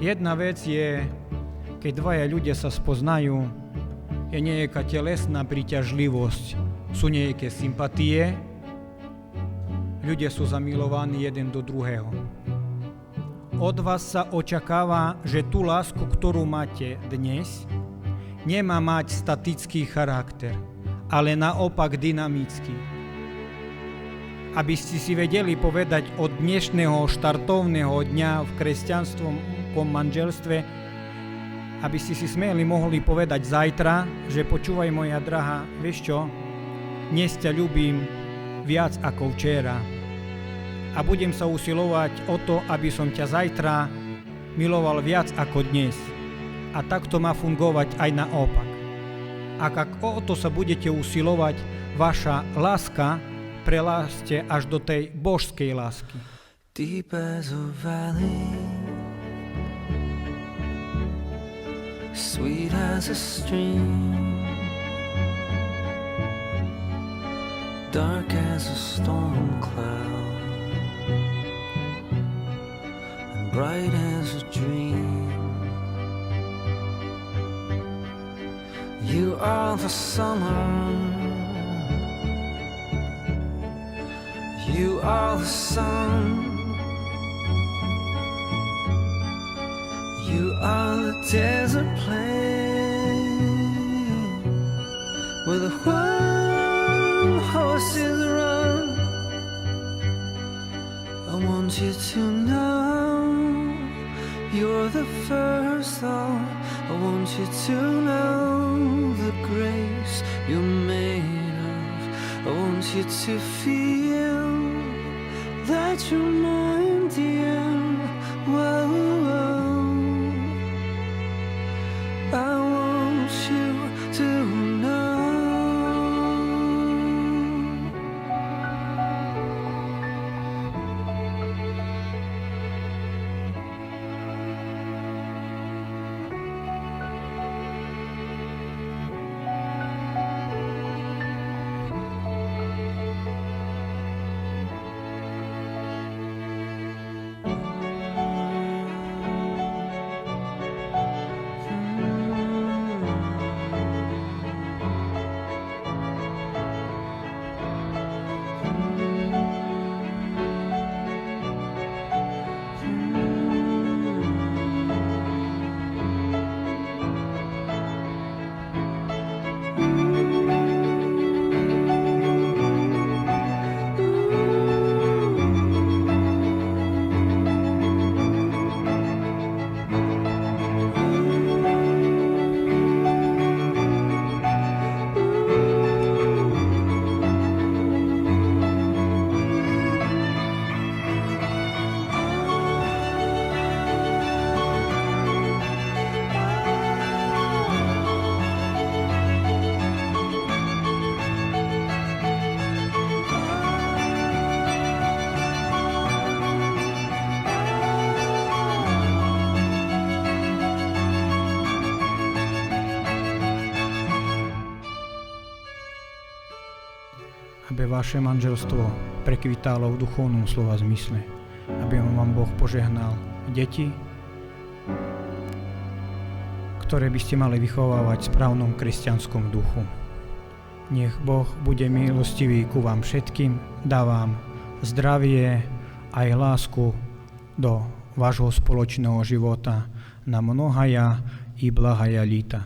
Jedna vec je, keď dvaja ľudia sa spoznajú, je nejaká telesná príťažlivosť, sú nejaké sympatie, ľudia sú zamilovaní jeden do druhého. Od vás sa očakáva, že tú lásku, ktorú máte dnes, nemá mať statický charakter, ale naopak dynamický. Aby ste si vedeli povedať od dnešného štartovného dňa v kresťanskom manželstve, aby ste si smeli mohli povedať zajtra, že počúvaj moja drahá, vieš čo, dnes ťa ľúbim viac ako včera a budem sa usilovať o to, aby som ťa zajtra miloval viac ako dnes. A takto má fungovať aj naopak. Ak o to sa budete usilovať, vaša láska preláste až do tej božskej lásky. Deep as a valley, sweet as a stream, dark as a storm cloud, and bright as a dream. You are the summer, you are the sun, you are the desert plain where the wild horses run. I want you to know you're the first thought. I want you to know the grace you're made of. I want you to feel that you're mine, dear. Whoa, whoa. I want you to know. Aby vaše manželstvo prekvitalo v duchovnom slova zmysle. Aby vám Boh požehnal deti, ktoré by ste mali vychovávať v správnom kresťanskom duchu. Nech Boh bude milostivý ku vám všetkým, dá vám zdravie aj lásku do vášho spoločného života na mnohaja i blahaja líta.